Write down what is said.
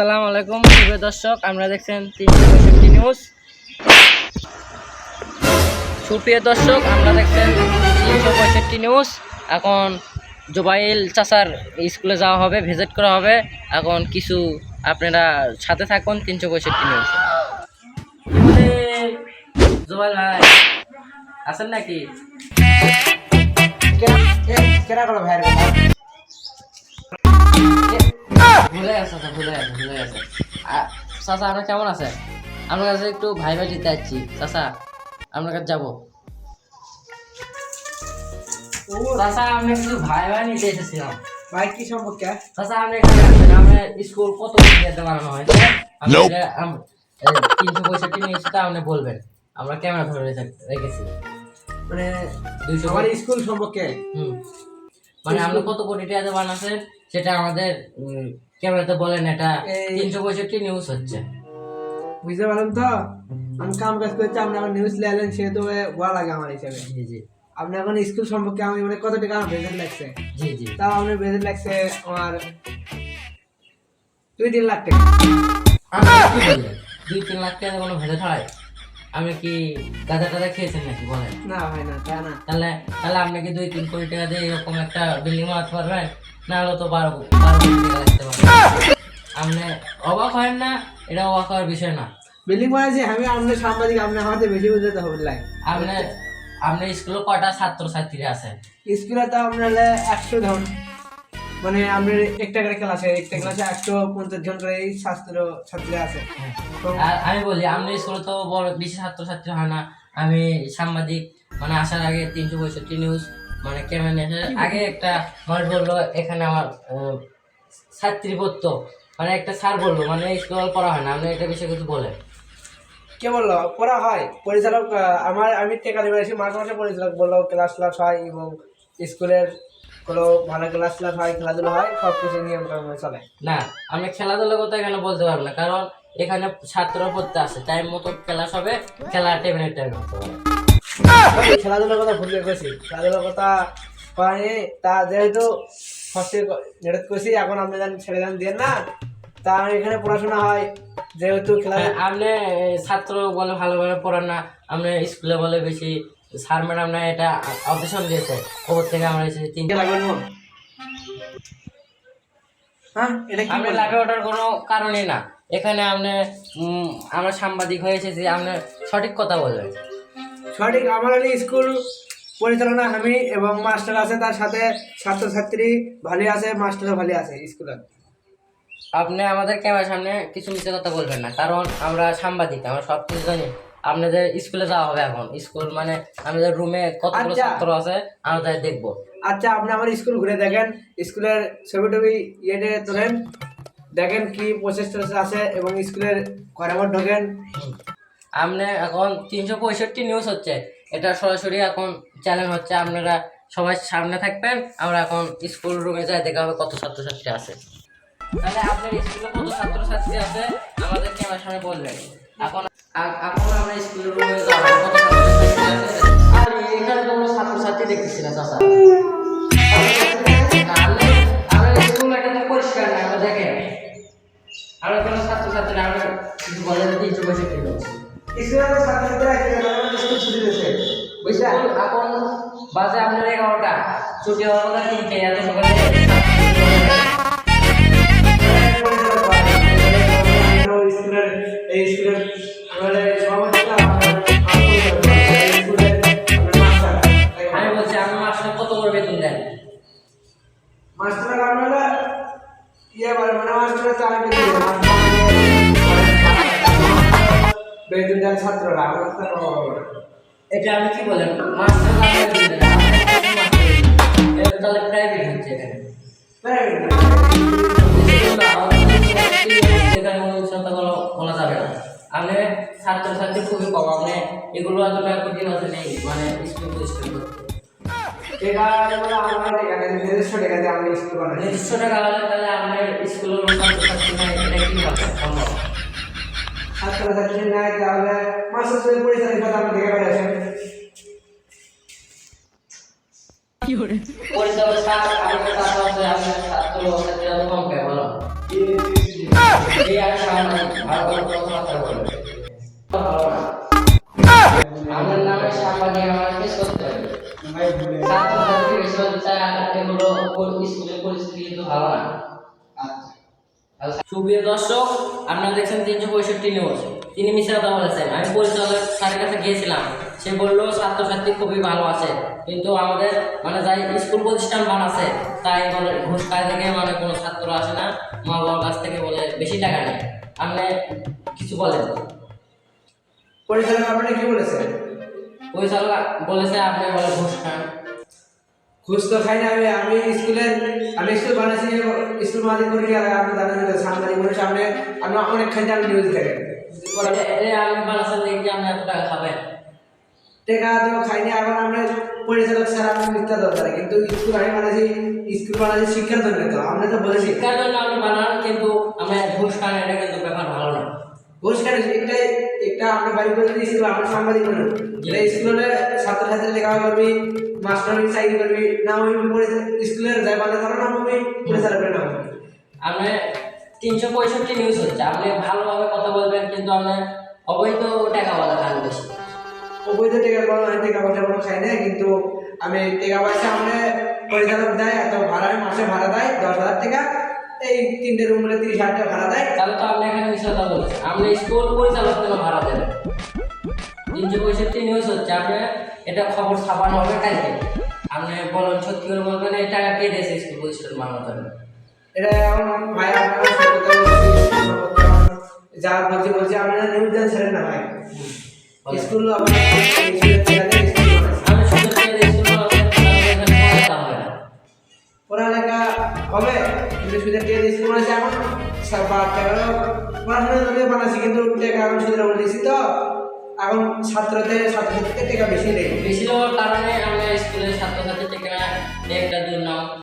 আসসালামু আলাইকুম প্রিয় দর্শক, আমরা দেখছেন 365 নিউজ। সুপ্রিয় দর্শক, আমরা দেখছেন 365 নিউজ। এখন জুবাইল চাচার স্কুলে যাওয়া হবে, ভিজিট করা হবে। এখন কিছু আপনারা সাথে থাকুন 365 নিউজ। জুবাইল ভাই আছেন নাকি? ভুলে গেছে চাচা, আপনার কেমন আছে? আপনার কাছে একটু ভাই ভাই দিতে যাচ্ছি চাচা, আপনার কাছে যাবো। চাচা, আপনি কিছু ভাই ভাই নিতে এসেছিলাম। ভাই কি সম্পর্কে? চাচা, আপনি এখানে আছেন, আমরা স্কুল কত দিতে বানানো হয়েছে 365 নিউজটা আপনি বলবেন। আমরা ক্যামেরা ধরে রেখেছি, মানে 200 আমার স্কুল সম্পর্কে। মানে আপনি কত কোটি টাকা বানাচ্ছেন সেটা আমাদের ক্যামেরাতে বলেন। এটা 365 নিউজ হচ্ছে, বুঝতে পারলাম তো। আমি কাম কাজ করছি, আপনি আমার নিউজ লেলেন, সেহেতু বলা লাগে আমার হিসাবে। জি জি। আপনি এখন স্কুল সম্পর্কে আমি মানে কত টাকা বেতন লাগছে? জি জি। তাও আপনার বেতন লাগছে আমার 2-3 লাখ টাকা। 2-3 লাখ টাকা কোনো ভেজে হয়? আমি কি গাঁজা টাজা খেয়েছেন নাকি বলেন? না ভাই না, তা না। তাহলে আপনি কি 2-3 কোটি টাকা দিয়ে এরকম একটা বিল্ডিং বানাতে পারবেন? না হলে তো 12 কোটি টাকা লাগতে পারবেন। আপনি অবাক হয় না? এটা অবাক হওয়ার বিষয় না। বিল্ডিং বানাইছি আমি, আপনার সাংবাদিক, আপনি আমাদের বেশি বুঝতে হবে লাগে। আপনার স্কুলে কয়টা ছাত্র ছাত্রী আছে? স্কুলে তো আপনার 100 জন, মানে আমাদের একটা ক্লাসে 150 জন করে ছাত্র ছাত্রী আছে। আর আমি বলি, আপনার স্কুলে তো বড় বেশি ছাত্র ছাত্রী হয় না। আমি সাংবাদিক মানে আসার আগে 365 নিউজ মানে ক্যামেরা নিয়ে আগে একটা মানুষ বললো এখানে আমার ছাত্রী পড়তো, মানে একটা স্যার বললো মানে স্কুল পড়া হয় না। আপনি এটা বিষয়ে কিছু বলেন। কে বললো পড়া হয়? পরিচালক আমি টেকা দেবে এসে মাঝে মাঝে পরিচালক বললো ক্লাস হয় এবং স্কুলের কোনো ভালো ক্লাস হয়, খেলাধুলা হয়, সব কিছু নিয়ম কানুন চলে। না, আমি খেলাধুলার কথা এখানে বলতে পারবো না, কারণ এখানে ছাত্র পড়তে আসে, টাইম মতো ক্লাস হবে, খেলা টেবিলের টাইম হতে পারে। খেলাধুলার কথা ভুলে গেছি, খেলাধুলার কথা পাইনি। তা যেহেতু ফার্স্টে নেট করছি, এখন আপনি ছেড়ে দেন দিয়ে না, তা এখানে পড়াশোনা হয় যেহেতু খেলা। আপনি ছাত্র বলে ভালোভাবে পড়ান না, আপনি স্কুলে বলে বেশি স্যার ম্যাডাম না এটা অপশন দিয়েছে ওপর থেকে। আমরা এসেছি 3 লাগবেন। হ্যাঁ, এটা কি আপনি লাভে ওঠার কোনো কারণই না। এখানে আপনি আমরা সাংবাদিক হয়ে এসেছি, আপনি সঠিক কথা বলবেন। সঠিক আমার স্কুল পরিচালনা আমি এবং মাস্টার আছে, তার সাথে ছাত্রছাত্রী ভালো আছে, মাস্টারও ভালো আছে স্কুলে। আপনি আমাদের ক্যামেরার সামনে কিছু মিথ্যে কথা বলবেন না, কারণ আমরা সাংবাদিক, আমরা সব কিছু জানি। আপনাদের স্কুলে যাওয়া হবে এখন, স্কুল মানে আমাদের রুমে কতগুলো ছাত্র আছে আমরা তাই দেখবো। আচ্ছা, আপনি আমার স্কুল ঘুরে দেখেন, স্কুলের ছবি টবি ইয়েতে তোলেন, দেখেন কি প্রসেস আছে এবং স্কুলের ঘরে ঢোকেন। আপনি এখন 365 নিউজ হচ্ছে, এটা সরাসরি এখন চ্যানেল হচ্ছে, আপনারা সবাই সামনে থাকবেন। আমরা এখন স্কুল রুমে যাই, দেখা হবে কত ছাত্রছাত্রী আছে। তাহলে আপনার স্কুলে কত ছাত্রছাত্রী আছে আমাদের ক্যামেরার সামনে বলবেন। এখন আমরা স্কুলের রুমে যাবো, কত ছাত্রছাত্রী আছে। আর এখানে তো কোনো ছাত্রছাত্রী দেখতেছি না চাচা। আমরা স্কুল এটা তো পরিষ্কার না, আমরা দেখেন আমরা কোনো ছাত্রছাত্রী আমরা কিছু বলে 365 নিউজ। স্কুলের ছাত্রছাত্রীরা স্কুল ছুটি দিয়েছে, বুঝলেন? এখন বাজে আপনার 11টা, ছুটি হওয়ার কথা 3টে, এত সকালে আমি বলছি আমি মাসে কত করে বেতন দেন? মাস্টার আমরা ইয়ে বলে মানে মাস্টার বেতন দেন ছাত্ররা। এটা আমি কি বলেন মাস্টার তাহলে প্রাইভেট হচ্ছে এখানে। বলা যাবে না, আপনি ছাত্রছাত্রী খুবই কম, আপনি এগুলো এত টাকা কঠিন হচ্ছে নেই মানে স্কুল প্রতিষ্ঠান করতে। নিজস্ব টাকা দিয়ে আমরা স্কুল বানাই। নিজস্ব টাকা হলে তাহলে আপনার স্কুলের ছাত্রছাত্রী নাই, এটা কি হবে সম্ভব? ছাত্রছাত্রী নাই, তাহলে মাস্টার পরিচালিত আপনি দেখে বেড়েছেন। পরিচালক স্যার আমাদের ছাত্র আছে, আপনার ছাত্র ছাত্রীরা তো কম পেয়ে বলো। এই আর সামনে আর কোনো কথাবার্তা বলবে আমার নামে সাংবাদিক আমার কেস করতে হবে ছাত্রছাত্রী বেশি এগুলো স্কুলের পরিস্থিতি কিন্তু ভালো না। সুপ্রিয় দর্শক, আপনারা দেখছেন 365 নিউজ। তিনি মিথ্যা কথা বলেছেন। আমি পরিচালক স্যারের কাছে গিয়েছিলাম, সে বললো ছাত্রছাত্রী খুবই ভালো আছে, কিন্তু আমাদের মানে যাই স্কুল প্রতিষ্ঠান বানাচ্ছে তাই বলে ঘুষ খায় থেকে মানে কোনো ছাত্র আসে না, মা বাবার কাছ থেকে বলে বেশি টাকা নেয়। আপনি কিছু বলেন। পরিচালক আপনারা কি বলেছেন? পরিচালক বলেছে আপনি বলে ঘুষ খান। ঘুষ তো খাই না আমি স্কুল বানাচ্ছি, স্কুল মালিক করি আপনি জানেন তো, সাংবাদিক মানুষ সামনে আমরা অনেক খাইতে আমি নিউজ দেখেন আমি বানাচ্ছেন দেখি আপনি এত টাকা খাবেন। টেকা তো খাইনি। এখন আমরা পরিচালক স্যার আপনি মিথ্যা দরকার, কিন্তু স্কুল বানাচ্ছি শিক্ষার জন্য, তো আপনি তো বলেছি শিক্ষার জন্য আপনি বানান, কিন্তু আমি ঘুষ খান, এটা কিন্তু ব্যাপার ভালো না। ঘুষ খাই একটা আমরা বাড়ি করে স্কুল আমরা সাংবাদিক মানুষ, যেটা স্কুলে ছাত্রছাত্রী লেখাপড়া করবি, মাস্টার চাকরি করবি না, ওই স্কুলের যাই বাধা ধরো না আমি পরিচালকের নাম। আপনি 365 নিউজ হচ্ছে, আপনি ভালোভাবে কথা বলবেন, কিন্তু আপনি অবৈধ টাকা বলা খান বেশি। অবৈধ টাকা পয়সা কোনো খাই না, কিন্তু আমি টাকা পয়সা আমরা পরিচালক দেয়, এত ভাড়া মাসে ভাড়া দেয় 10,000 টাকা, এই 3টে রুম মিলে 30,000 টাকা ভাড়া দেয়। তাহলে তো আপনি এখানে মিথ্যা কথা বলছেন। আপনি স্কুল পরিচালক কেন ভাড়া দেবেন? 365 নিউজ হচ্ছে, আপনি এটা খবর ছাপানো হবে কালকে। আপনি বলুন, সত্যি করে বলবেন এই টাকা কে দিয়েছে স্কুল প্রতিষ্ঠান বানানোর জন্য? এটা এখন ভাই আপনারা যা বলছি আপনারা নিউজ দেন ছেড়েন না ভাই। স্কুল আমি শুধু পড়ালেখা হবে, কিন্তু সুদের টাকা স্কুল বানাচ্ছি এখন পড়াশোনার জন্য বানাচ্ছি, কিন্তু টাকা এখন সুদের উপর দিচ্ছি, তো এখন ছাত্রছাত্রীদের টাকা বেশি নেই। বেশি হওয়ার কারণে